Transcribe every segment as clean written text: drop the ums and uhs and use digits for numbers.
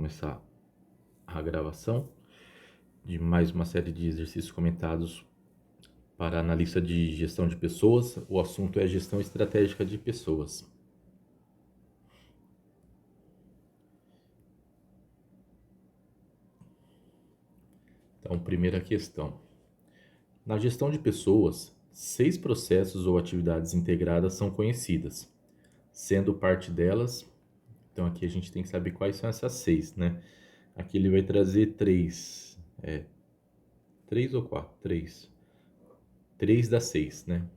começar a gravação de mais uma série de exercícios comentados para analista de gestão de pessoas. O assunto é gestão estratégica de pessoas. Então, primeira questão. Na gestão de pessoas, 6 processos ou atividades integradas são conhecidas, sendo parte delas. Então, aqui a gente tem que saber quais são essas 6, né? Aqui ele vai trazer 3. 3 ou 4? 3. 3 das 6, né?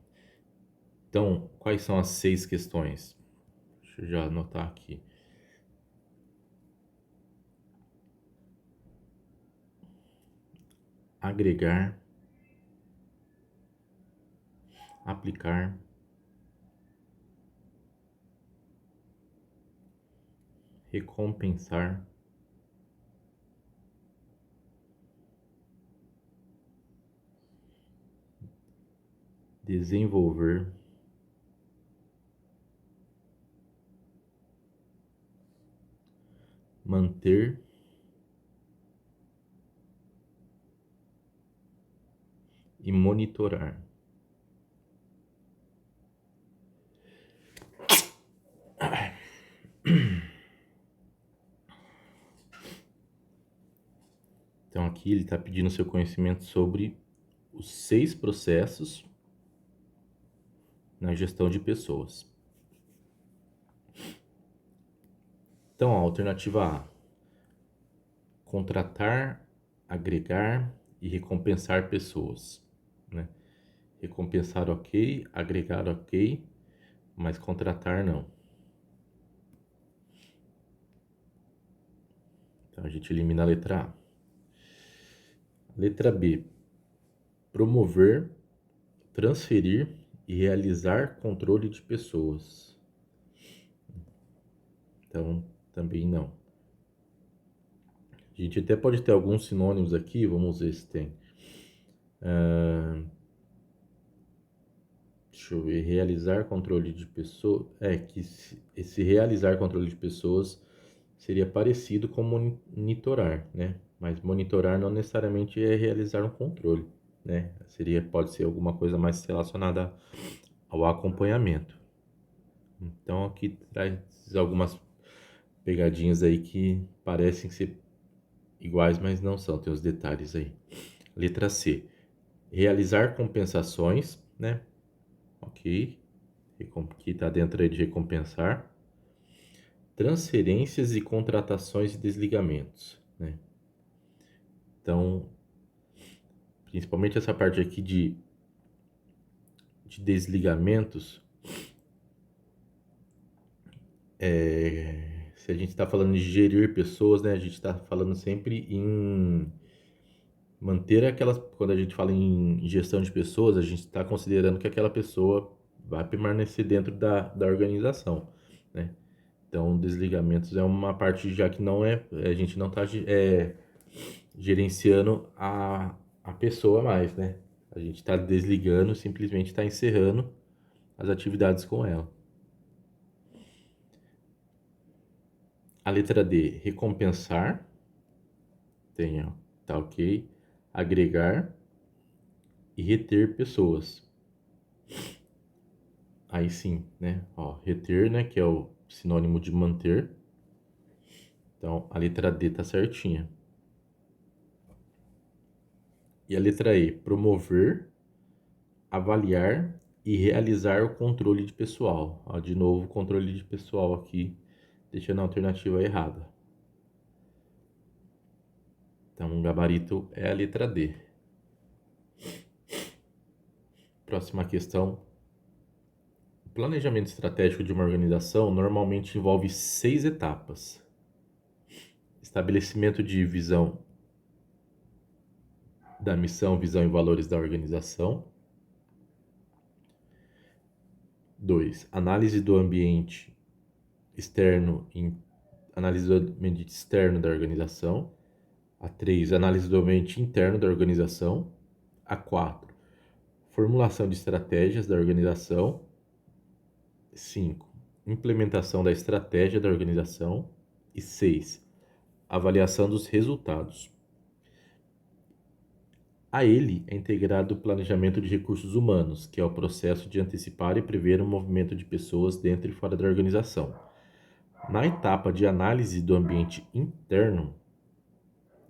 Então, quais são as 6 questões? Deixa eu já anotar aqui. Agregar, aplicar, recompensar, desenvolver, manter e monitorar. Então aqui ele está pedindo seu conhecimento sobre os 6 processos na gestão de pessoas. Então, a alternativa A: contratar, agregar e recompensar pessoas, né? Recompensar ok, agregar ok, mas contratar não. Então a gente elimina a letra A. Letra B: promover, transferir e realizar controle de pessoas. Então, também não. A gente até pode ter alguns sinônimos aqui, vamos ver se tem. Deixa eu ver, realizar controle de pessoas. Esse realizar controle de pessoas seria parecido com monitorar, né? Mas monitorar não necessariamente é realizar um controle, né? Pode ser alguma coisa mais relacionada ao acompanhamento. Então aqui traz algumas pegadinhas aí que parecem ser iguais, mas não são, tem os detalhes aí. Letra C: realizar compensações, né? Ok, que está dentro aí de recompensar. Transferências e contratações e desligamentos, né? Então, principalmente essa parte aqui de desligamentos, se a gente está falando de gerir pessoas, né? A gente está falando sempre em manter aquelas. Quando a gente fala em gestão de pessoas, a gente está considerando que aquela pessoa vai permanecer dentro da organização, né? Então, desligamentos é uma parte já que não é, a gente não está gerenciando a pessoa mais, né? A gente está desligando, simplesmente está encerrando as atividades com ela. A letra D: recompensar. Tem, ó, tá ok. Agregar e reter pessoas. Aí sim, né? Ó, reter, né? Que é o sinônimo de manter. Então, a letra D tá certinha. E a letra E: promover, avaliar e realizar o controle de pessoal. Ó, de novo, controle de pessoal aqui, deixando a alternativa errada. Então, o gabarito é a letra D. Próxima questão. O planejamento estratégico de uma organização normalmente envolve 6 etapas: estabelecimento de visão da missão, visão e valores da organização. 2. Análise do ambiente externo da organização. A 3. Análise do ambiente interno da organização. A 4. Formulação de estratégias da organização. 5. Implementação da estratégia da organização. E 6. avaliação dos resultados. A ele é integrado o planejamento de recursos humanos, que é o processo de antecipar e prever o movimento de pessoas dentro e fora da organização. Na etapa de análise do ambiente interno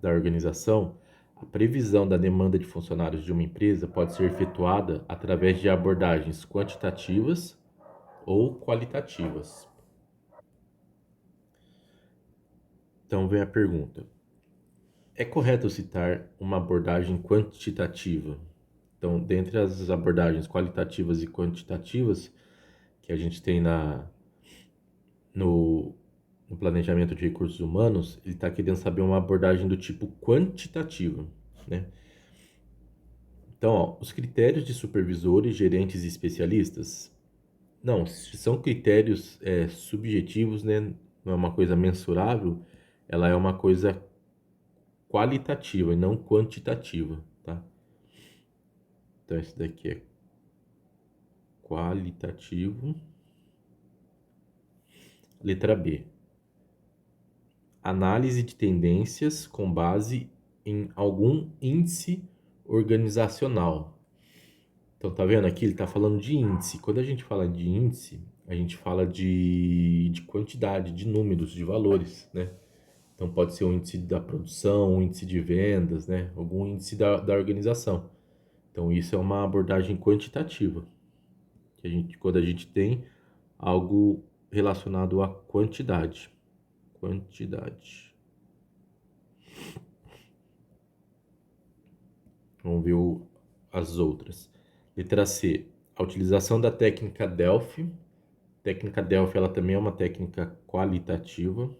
da organização, a previsão da demanda de funcionários de uma empresa pode ser efetuada através de abordagens quantitativas ou qualitativas. Então vem a pergunta: é correto citar uma abordagem quantitativa? Então, dentre as abordagens qualitativas e quantitativas que a gente tem no, no planejamento de recursos humanos, ele está querendo saber uma abordagem do tipo quantitativa, né? Então, ó, os critérios de supervisores, gerentes e especialistas, não, se são critérios subjetivos, né? Não é uma coisa mensurável, ela é uma coisa qualitativa e não quantitativa, tá? Então, esse daqui é qualitativo. Letra B. Análise de tendências com base em algum índice organizacional. Então, tá vendo aqui? Ele tá falando de índice. Quando a gente fala de índice, a gente fala de quantidade, de números, de valores, né? Então, pode ser um índice da produção, um índice de vendas, né? Algum índice da organização. Então, isso é uma abordagem quantitativa, que quando a gente tem algo relacionado à quantidade. Quantidade. Vamos ver as outras. Letra C. A utilização da técnica Delphi. Técnica Delphi, ela também é uma técnica qualitativa.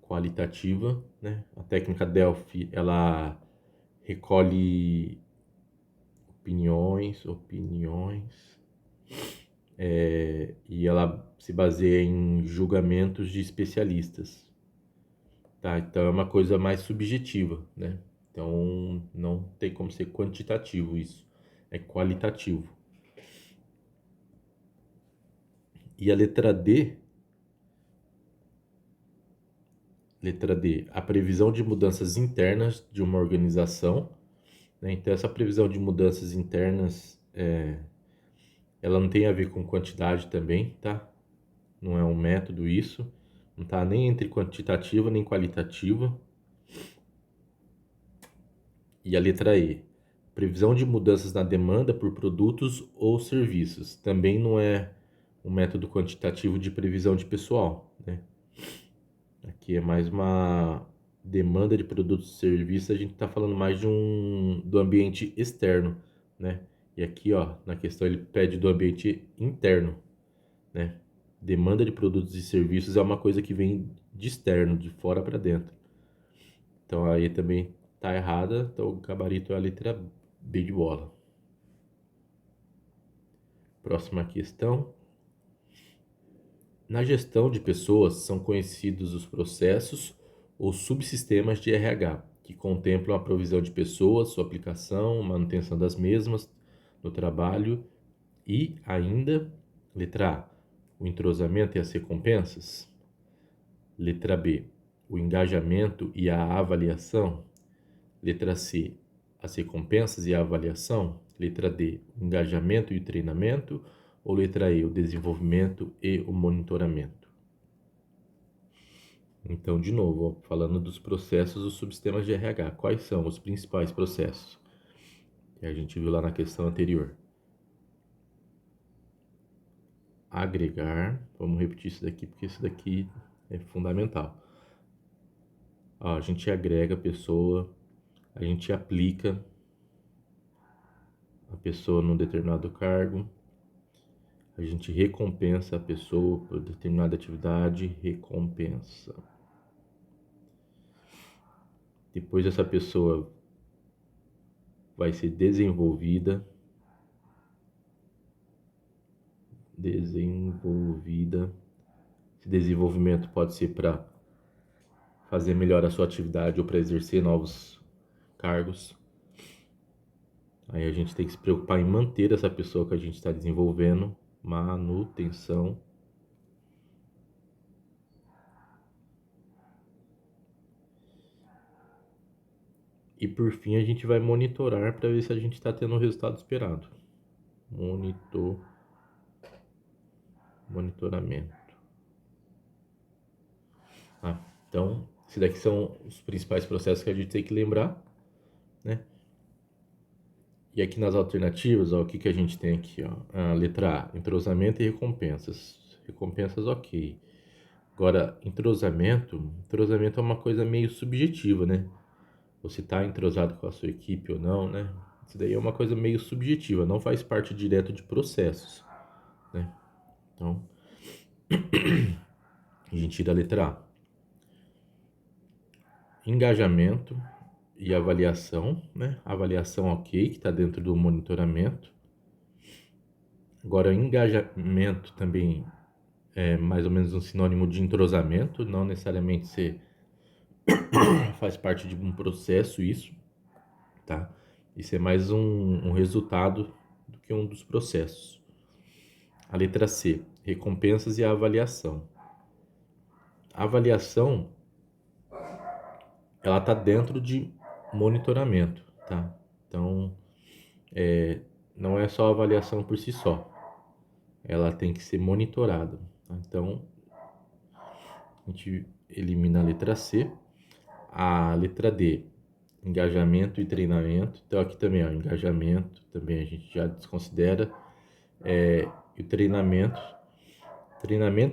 Qualitativa, né? A técnica Delphi, ela recolhe opiniões, e ela se baseia em julgamentos de especialistas, tá? Então é uma coisa mais subjetiva, né? Então não tem como ser quantitativo isso, é qualitativo. E a letra D, a previsão de mudanças internas de uma organização, né? Então essa previsão de mudanças internas, ela não tem a ver com quantidade também, tá? Não é um método isso, não tá nem entre quantitativa nem qualitativa. E a letra E, previsão de mudanças na demanda por produtos ou serviços, também não é um método quantitativo de previsão de pessoal, né? Aqui é mais uma demanda de produtos e serviços, a gente está falando mais do ambiente externo, né? E aqui, ó, na questão ele pede do ambiente interno, né? Demanda de produtos e serviços é uma coisa que vem de externo, de fora para dentro. Então aí também tá errada, então o gabarito é a letra B de bola. Próxima questão. Na gestão de pessoas são conhecidos os processos ou subsistemas de RH, que contemplam a provisão de pessoas, sua aplicação, manutenção das mesmas no trabalho e ainda, letra A, o entrosamento e as recompensas. Letra B, o engajamento e a avaliação. Letra C, as recompensas e a avaliação. Letra D, o engajamento e o treinamento. Ou letra E, o desenvolvimento e o monitoramento. Então, de novo, ó, falando dos processos dos subsistemas de RH. Quais são os principais processos? Que a gente viu lá na questão anterior. Agregar. Vamos repetir isso daqui, porque isso daqui é fundamental. Ó, a gente agrega a pessoa, a gente aplica a pessoa num determinado cargo, a gente recompensa a pessoa por determinada atividade, recompensa. Depois essa pessoa vai ser desenvolvida. Esse desenvolvimento pode ser para fazer melhor a sua atividade ou para exercer novos cargos. Aí a gente tem que se preocupar em manter essa pessoa que a gente está desenvolvendo, manutenção. E por fim, a gente vai monitorar para ver se a gente está tendo o resultado esperado. Monitoramento. Tá? Então, esses daqui são os principais processos que a gente tem que lembrar, né? E aqui nas alternativas, ó, o que que a gente tem aqui, ó? A letra A, entrosamento e recompensas. Recompensas, ok. Agora, entrosamento é uma coisa meio subjetiva, né? Você está entrosado com a sua equipe ou não, né? Isso daí é uma coisa meio subjetiva, não faz parte direto de processos, né? Então, a gente tira a letra A. Engajamento e avaliação, né? Avaliação ok, que está dentro do monitoramento. Agora, engajamento também é mais ou menos um sinônimo de entrosamento, não necessariamente você faz parte de um processo isso, tá? Isso é mais um resultado do que um dos processos. A letra C, recompensas e a avaliação. A avaliação, ela está dentro de monitoramento, tá? Então, não é só a avaliação por si só. Ela tem que ser monitorada, tá? Então, a gente elimina a letra C. A letra D, engajamento e treinamento. Então, aqui também, ó, engajamento, também a gente já desconsidera. E o treinamento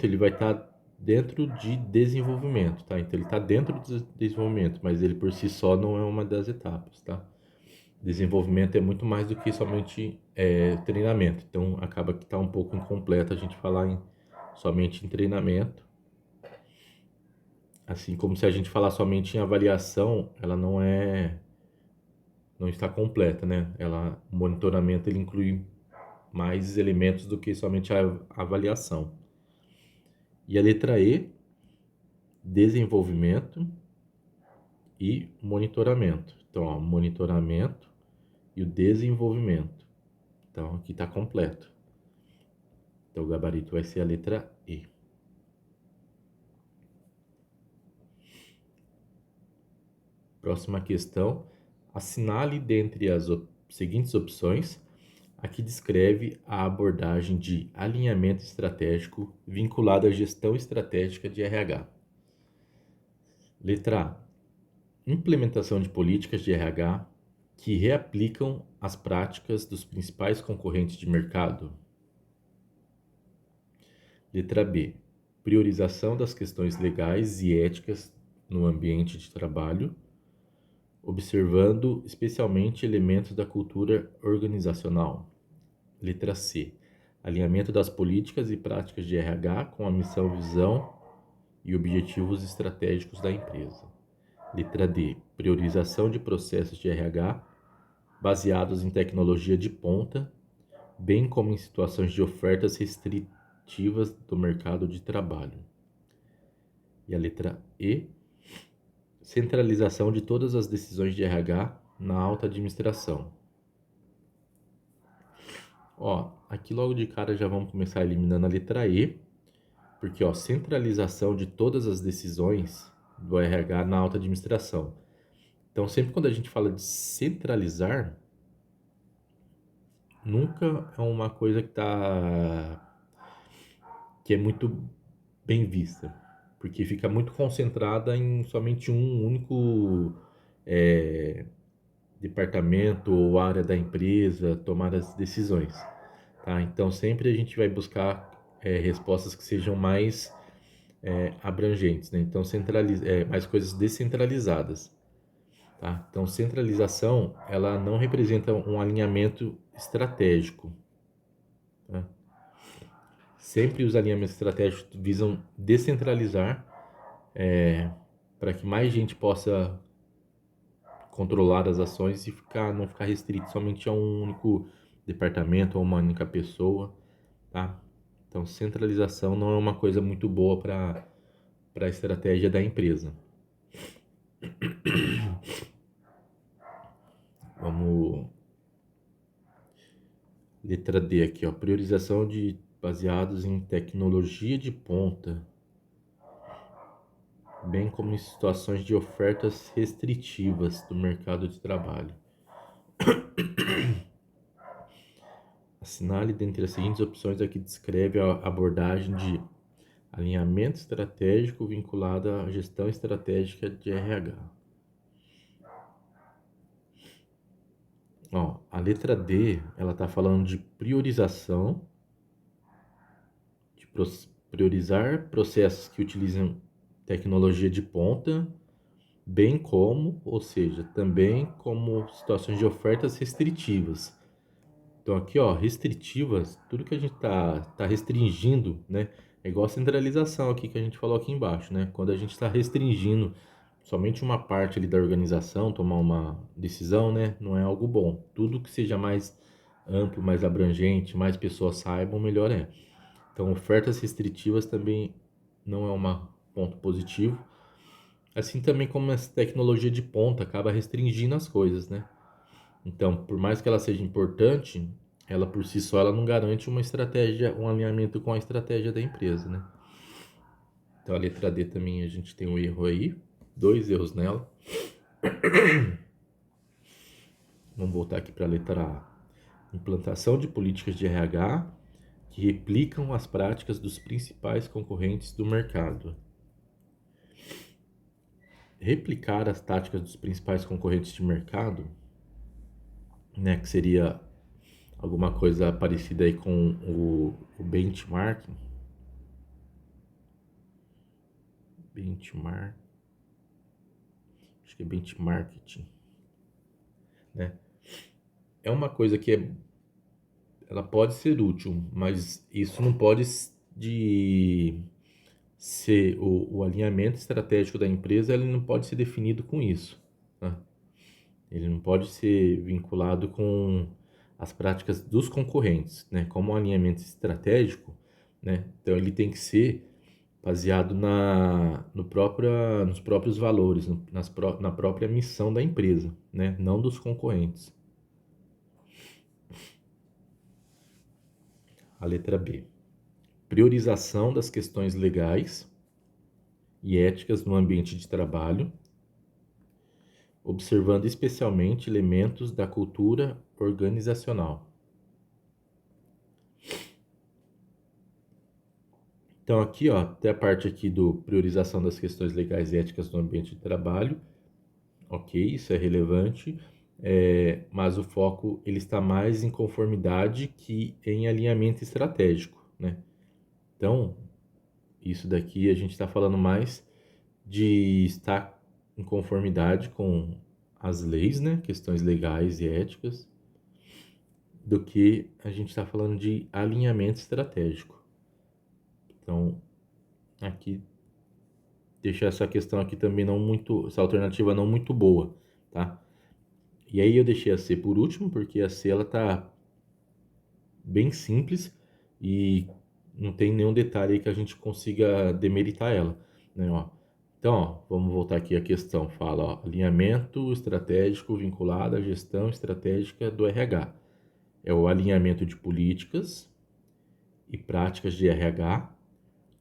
ele vai estar dentro de desenvolvimento, tá? Então ele está dentro do desenvolvimento, mas ele por si só não é uma das etapas, tá? Desenvolvimento é muito mais do que somente treinamento, então acaba que está um pouco incompleto a gente falar somente em treinamento, assim como se a gente falar somente em avaliação, ela não está completa, né? O monitoramento ele inclui mais elementos do que somente a avaliação. E a letra E, desenvolvimento e monitoramento. Então, ó, monitoramento e o desenvolvimento. Então, aqui está completo. Então, o gabarito vai ser a letra E. Próxima questão. Assinale dentre as seguintes opções a que descreve a abordagem de alinhamento estratégico vinculado à gestão estratégica de RH. Letra A. Implementação de políticas de RH que reaplicam as práticas dos principais concorrentes de mercado. Letra B. Priorização das questões legais e éticas no ambiente de trabalho, observando especialmente elementos da cultura organizacional. Letra C. Alinhamento das políticas e práticas de RH com a missão, visão e objetivos estratégicos da empresa. Letra D. Priorização de processos de RH baseados em tecnologia de ponta, bem como em situações de ofertas restritivas do mercado de trabalho. E a letra E. Centralização de todas as decisões de RH na alta administração. Ó, aqui logo de cara já vamos começar eliminando a letra E, porque ó, centralização de todas as decisões do RH na alta administração. Então, sempre quando a gente fala de centralizar, nunca é uma coisa que é muito bem vista, porque fica muito concentrada em somente um único departamento ou área da empresa tomar as decisões, tá? Então sempre a gente vai buscar respostas que sejam mais abrangentes, né? Então mais coisas descentralizadas, tá? Então centralização ela não representa um alinhamento estratégico, tá? Sempre os alinhamentos estratégicos visam descentralizar para que mais gente possa controlar as ações e não ficar restrito somente a um único departamento ou uma única pessoa, tá? Então, centralização não é uma coisa muito boa para a estratégia da empresa. Vamos. Letra D aqui, ó. Priorização de baseados em tecnologia de ponta. bem como em situações de ofertas restritivas do mercado de trabalho. Assinale dentre as seguintes opções a que descreve a abordagem de alinhamento estratégico vinculado à gestão estratégica de RH. Ó, a letra D, ela está falando de priorização, de priorizar processos que utilizam tecnologia de ponta, bem como, ou seja, também como situações de ofertas restritivas. Então aqui, ó, restritivas, tudo que a gente tá restringindo, né? É igual a centralização aqui que a gente falou aqui embaixo, né? Quando a gente está restringindo somente uma parte ali da organização, tomar uma decisão, né? Não é algo bom. Tudo que seja mais amplo, mais abrangente, mais pessoas saibam, melhor é. Então, ofertas restritivas também não é um ponto positivo. Assim também como essa tecnologia de ponta acaba restringindo as coisas, né? Então, por mais que ela seja importante, ela por si só ela não garante uma estratégia, um alinhamento com a estratégia da empresa, né? Então a letra D também a gente tem um erro aí, dois erros nela. Vamos voltar aqui para a letra A. Implantação de políticas de RH que replicam as práticas dos principais concorrentes do mercado. Replicar as táticas dos principais concorrentes de mercado, né, que seria alguma coisa parecida aí com o benchmarking. Acho que é benchmarking, né? É uma coisa que ela pode ser útil, mas isso não pode de ser o alinhamento estratégico da empresa, ele não pode ser definido com isso, né? Ele não pode ser vinculado com as práticas dos concorrentes, né? Como um alinhamento estratégico, né? Então ele tem que ser baseado nos próprios valores, na própria missão da empresa, né? Não dos concorrentes. A letra B. Priorização das questões legais e éticas no ambiente de trabalho, observando especialmente elementos da cultura organizacional. Então aqui, ó, até a parte aqui do priorização das questões legais e éticas no ambiente de trabalho, ok, isso é relevante, mas o foco ele está mais em conformidade que em alinhamento estratégico, né? Então, isso daqui a gente está falando mais de estar em conformidade com as leis, né? Questões legais e éticas, do que a gente está falando de alinhamento estratégico. Então, aqui deixa essa questão aqui também não muito, essa alternativa não muito boa, tá? E aí eu deixei a C por último, porque a C ela tá bem simples e não tem nenhum detalhe aí que a gente consiga demeritar ela, né, ó. Então, ó, vamos voltar aqui à questão. Fala, ó, alinhamento estratégico vinculado à gestão estratégica do RH. É o alinhamento de políticas e práticas de RH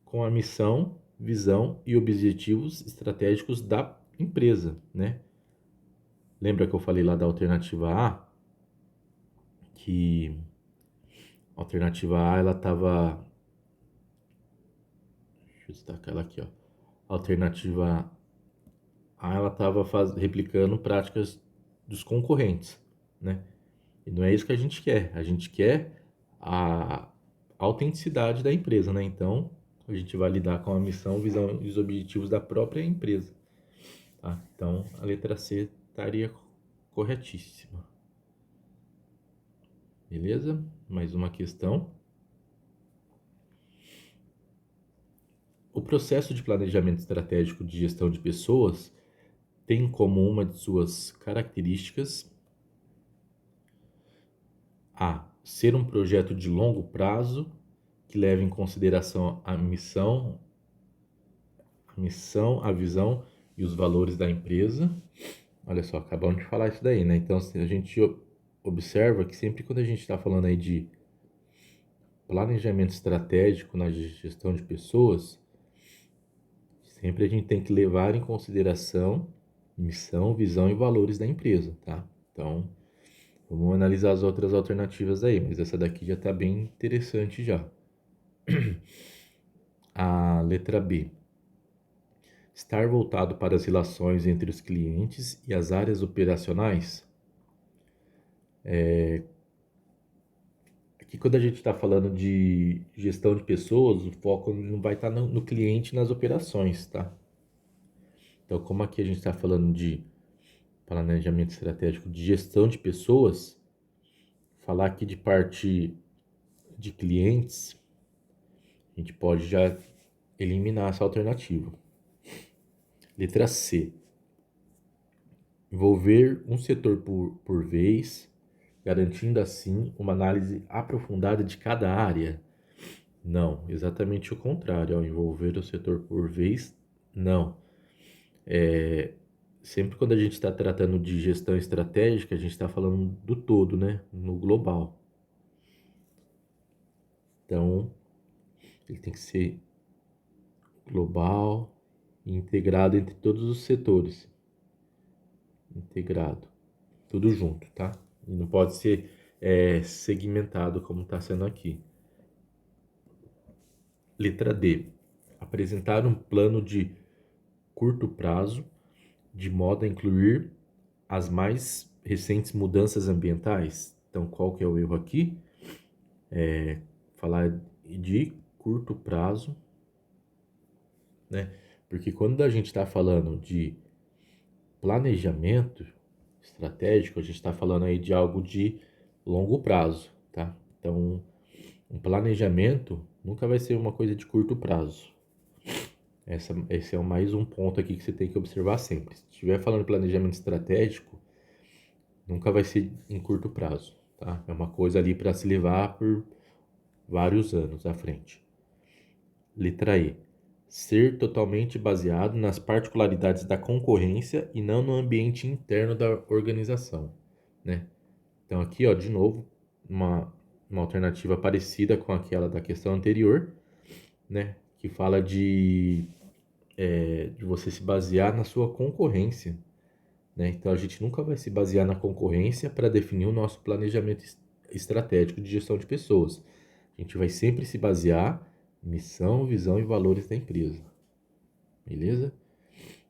com a missão, visão e objetivos estratégicos da empresa, né? Lembra que eu falei lá da alternativa A? Que a alternativa A, ela tava... Deixa eu destacar ela aqui, ó. A alternativa A, ela tava replicando práticas dos concorrentes, né? E não é isso que a gente quer. A gente quer a autenticidade da empresa, né? Então, a gente vai lidar com a missão, visão e os objetivos da própria empresa, tá? Então, a letra C estaria corretíssima. Beleza? Mais uma questão. O processo de planejamento estratégico de gestão de pessoas tem como uma de suas características a ser um projeto de longo prazo que leva em consideração a visão e os valores da empresa. Olha só, acabamos de falar isso daí, né? Então, a gente observa que sempre quando a gente está falando aí de planejamento estratégico na gestão de pessoas, Sempre a gente tem que levar em consideração missão, visão e valores da empresa, tá? Então, vamos analisar as outras alternativas aí, mas essa daqui já está bem interessante já. A letra B. Estar voltado para as relações entre os clientes e as áreas operacionais. Aqui, quando a gente está falando de gestão de pessoas, o foco não vai estar no cliente e nas operações, tá? Então, como aqui a gente está falando de planejamento estratégico de gestão de pessoas, falar aqui de parte de clientes, a gente pode já eliminar essa alternativa. Letra C. Envolver um setor por vez, garantindo assim uma análise aprofundada de cada área. Não, exatamente o contrário. Ao envolver o setor por vez, não. Sempre quando a gente está tratando de gestão estratégica, a gente está falando do todo, né? No global. Então, ele tem que ser global e integrado entre todos os setores. Integrado. Tudo junto, tá? E não pode ser segmentado como está sendo aqui. Letra D. Apresentar um plano de curto prazo, de modo a incluir as mais recentes mudanças ambientais. Então, qual que é o erro aqui? Falar de curto prazo, né? Porque quando a gente está falando de planejamento estratégico, a gente está falando aí de algo de longo prazo, tá? Então, um planejamento nunca vai ser uma coisa de curto prazo. Esse é mais um ponto aqui que você tem que observar sempre. Se estiver falando de planejamento estratégico, nunca vai ser em curto prazo, tá? É uma coisa ali para se levar por vários anos à frente. Letra E. Ser totalmente baseado nas particularidades da concorrência e não no ambiente interno da organização, né? Então aqui, ó, de novo, uma alternativa parecida com aquela da questão anterior, né? Que fala de você se basear na sua concorrência, né? Então a gente nunca vai se basear na concorrência para definir o nosso planejamento estratégico de gestão de pessoas. A gente vai sempre se basear em missão, visão e valores da empresa. Beleza?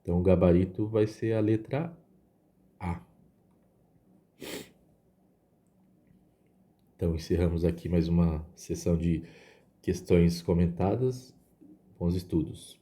Então o gabarito vai ser a letra A. Então encerramos aqui mais uma sessão de questões comentadas. Bons estudos.